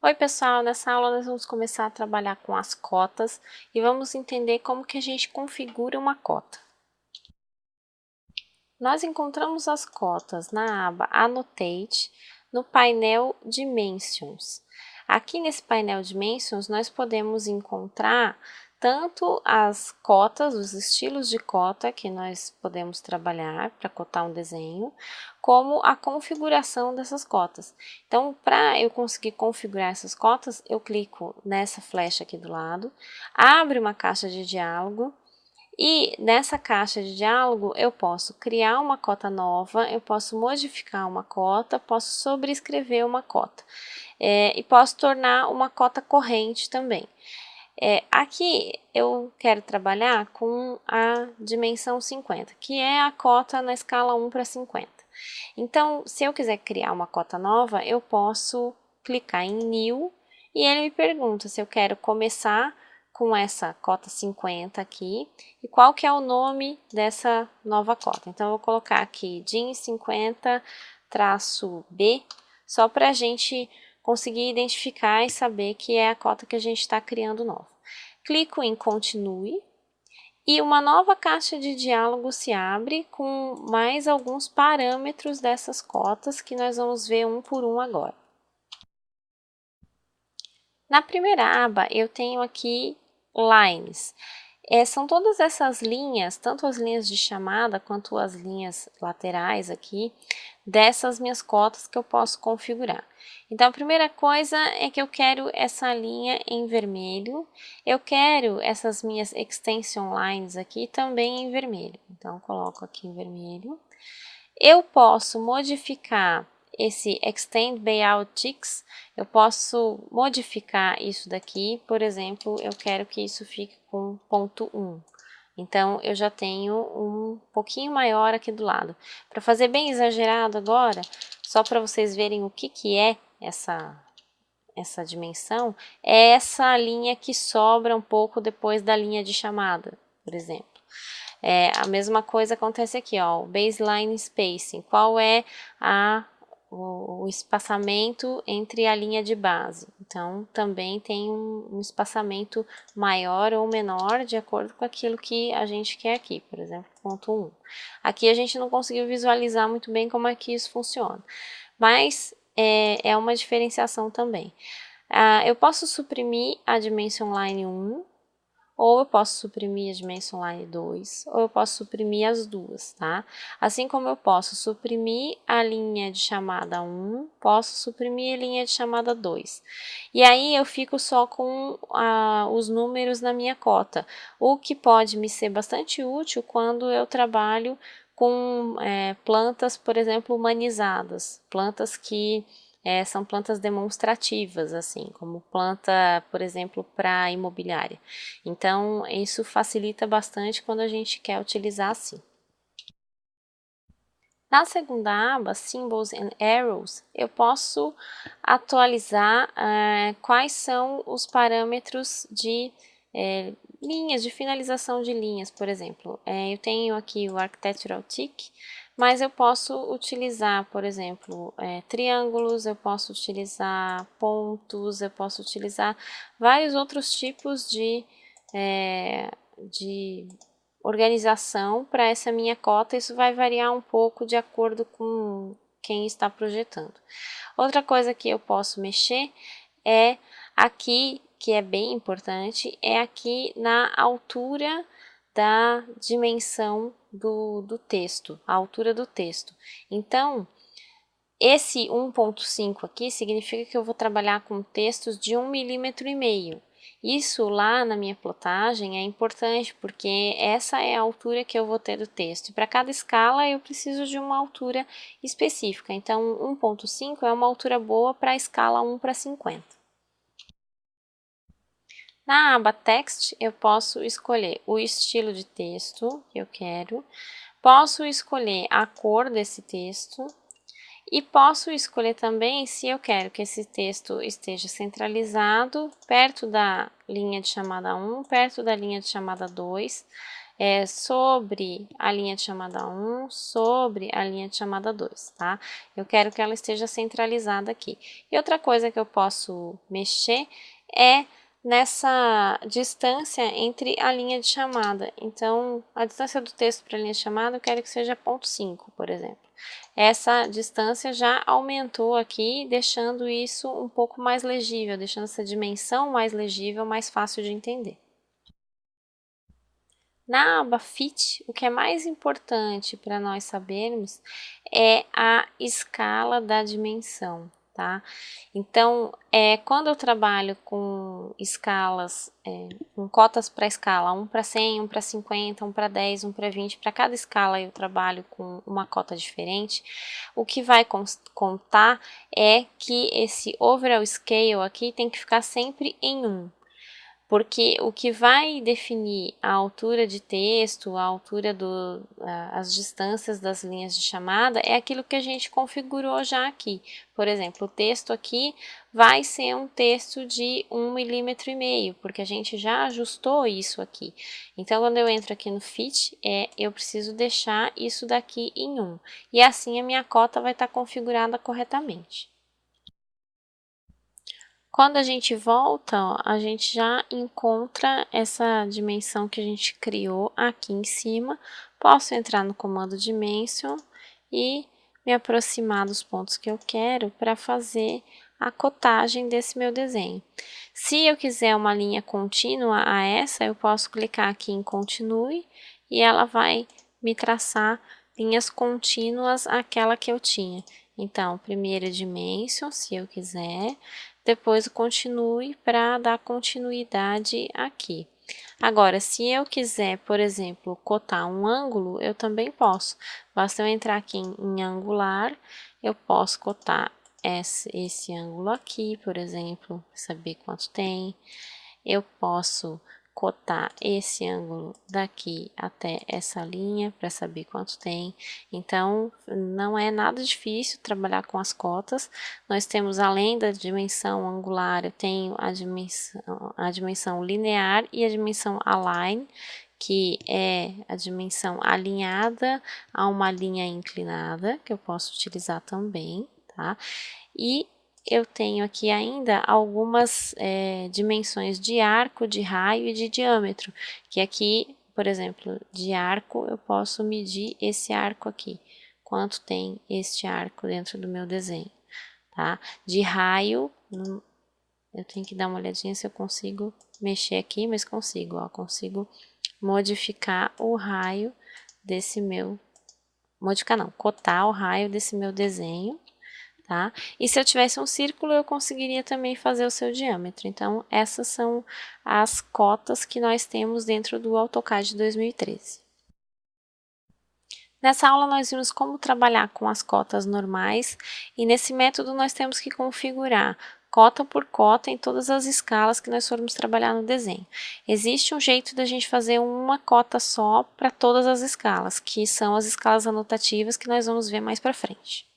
Oi pessoal, nessa aula nós vamos começar a trabalhar com as cotas e vamos entender como que a gente configura uma cota. Nós encontramos as cotas na aba Annotate, no painel Dimensions. Aqui nesse painel Dimensions nós podemos encontrar tanto as cotas, os estilos de cota que nós podemos trabalhar para cotar um desenho, como a configuração dessas cotas. Então, para eu conseguir configurar essas cotas, eu clico nessa flecha aqui do lado, abre uma caixa de diálogo, e nessa caixa de diálogo eu posso criar uma cota nova, eu posso modificar uma cota, posso sobrescrever uma cota e posso tornar uma cota corrente também. Aqui eu quero trabalhar com a dimensão 50, que é a cota na escala 1 para 50. Então, se eu quiser criar uma cota nova, eu posso clicar em New e ele me pergunta se eu quero começar com essa cota 50 aqui e qual que é o nome dessa nova cota. Então, eu vou colocar aqui DIN 50-B, só para a gente conseguir identificar e saber que é a cota que a gente está criando nova. Clico em Continue e uma nova caixa de diálogo se abre com mais alguns parâmetros dessas cotas que nós vamos ver um por um agora. Na primeira aba eu tenho aqui Lines. São todas essas linhas, tanto as linhas de chamada quanto as linhas laterais aqui, dessas minhas cotas que eu posso configurar. Então, a primeira coisa é que eu quero essa linha em vermelho, eu quero essas minhas extension lines aqui também em vermelho. Então, coloco aqui em vermelho. Eu posso modificar esse Extend Layout Ticks, eu posso modificar isso daqui, por exemplo, eu quero que isso fique com ponto 1. Então, eu já tenho um pouquinho maior aqui do lado. Para fazer bem exagerado agora, só para vocês verem o que é essa dimensão, é essa linha que sobra um pouco depois da linha de chamada, por exemplo. A mesma coisa acontece aqui, ó, o baseline spacing, qual é o espaçamento entre a linha de base. Então, também tem um espaçamento maior ou menor de acordo com aquilo que a gente quer aqui, por exemplo, ponto 1. Aqui a gente não conseguiu visualizar muito bem como é que isso funciona, mas é uma diferenciação também. Eu posso suprimir a Dimension Line 1, ou eu posso suprimir a Dimension Line 2, ou eu posso suprimir as duas, tá? Assim como eu posso suprimir a linha de chamada 1, posso suprimir a linha de chamada 2. E aí eu fico só com os números na minha cota, o que pode me ser bastante útil quando eu trabalho com plantas, por exemplo, humanizadas, plantas que são plantas demonstrativas, assim, como planta, por exemplo, para imobiliária. Então, isso facilita bastante quando a gente quer utilizar assim. Na segunda aba, Symbols and Arrows, eu posso atualizar quais são os parâmetros de linhas, de finalização de linhas, por exemplo. Eu tenho aqui o Architectural Tick, mas eu posso utilizar, por exemplo, triângulos, eu posso utilizar pontos, eu posso utilizar vários outros tipos de organização para essa minha cota. Isso vai variar um pouco de acordo com quem está projetando. Outra coisa que eu posso mexer é aqui, que é bem importante, é aqui na altura da dimensão do texto, a altura do texto. Então, esse 1.5 aqui significa que eu vou trabalhar com textos de 1,5 mm. Isso lá na minha plotagem é importante, porque essa é a altura que eu vou ter do texto. Para cada escala eu preciso de uma altura específica, então 1.5 é uma altura boa para a escala 1 para 50. Na aba Text, eu posso escolher o estilo de texto que eu quero, posso escolher a cor desse texto e posso escolher também se eu quero que esse texto esteja centralizado perto da linha de chamada 1, perto da linha de chamada 2, sobre a linha de chamada 1, sobre a linha de chamada 2, tá? Eu quero que ela esteja centralizada aqui. E outra coisa que eu posso mexer é nessa distância entre a linha de chamada. Então, a distância do texto para a linha de chamada eu quero que seja 0,5, por exemplo. Essa distância já aumentou aqui, deixando isso um pouco mais legível, deixando essa dimensão mais legível, mais fácil de entender. Na aba Fit, o que é mais importante para nós sabermos é a escala da dimensão, tá? Então, quando eu trabalho com escalas, com cotas para escala, 1 para 100, 1 para 50, 1 para 10, 1 para 20, para cada escala eu trabalho com uma cota diferente, o que vai contar é que esse overall scale aqui tem que ficar sempre em 1. Porque o que vai definir a altura de texto, a altura as distâncias das linhas de chamada é aquilo que a gente configurou já aqui. Por exemplo, o texto aqui vai ser um texto de 1,5 mm, porque a gente já ajustou isso aqui. Então, quando eu entro aqui no Fit, eu preciso deixar isso daqui em 1. E assim a minha cota vai estar configurada corretamente. Quando a gente volta, ó, a gente já encontra essa dimensão que a gente criou aqui em cima. Posso entrar no comando Dimension e me aproximar dos pontos que eu quero para fazer a cotagem desse meu desenho. Se eu quiser uma linha contínua a essa, eu posso clicar aqui em Continue e ela vai me traçar linhas contínuas àquela que eu tinha. Então, primeira Dimension, se eu quiser, depois o Continue para dar continuidade aqui. Agora, se eu quiser, por exemplo, cotar um ângulo, eu também posso. Basta eu entrar aqui em angular, eu posso cotar esse ângulo aqui, por exemplo, saber quanto tem. Eu posso cotar esse ângulo daqui até essa linha para saber quanto tem. Então, não é nada difícil trabalhar com as cotas. Nós temos, além da dimensão angular, eu tenho a dimensão linear e a dimensão align, que é a dimensão alinhada a uma linha inclinada, que eu posso utilizar também, tá? E eu tenho aqui ainda algumas dimensões de arco, de raio e de diâmetro, que aqui, por exemplo, de arco, eu posso medir esse arco aqui, quanto tem este arco dentro do meu desenho, tá? De raio, eu tenho que dar uma olhadinha se eu consigo mexer aqui, mas consigo, ó, consigo modificar o raio desse meu, modificar não, cotar o raio desse meu desenho. Tá? E se eu tivesse um círculo, eu conseguiria também fazer o seu diâmetro. Então, essas são as cotas que nós temos dentro do AutoCAD 2013. Nessa aula, nós vimos como trabalhar com as cotas normais, e nesse método nós temos que configurar cota por cota em todas as escalas que nós formos trabalhar no desenho. Existe um jeito da gente fazer uma cota só para todas as escalas, que são as escalas anotativas que nós vamos ver mais para frente.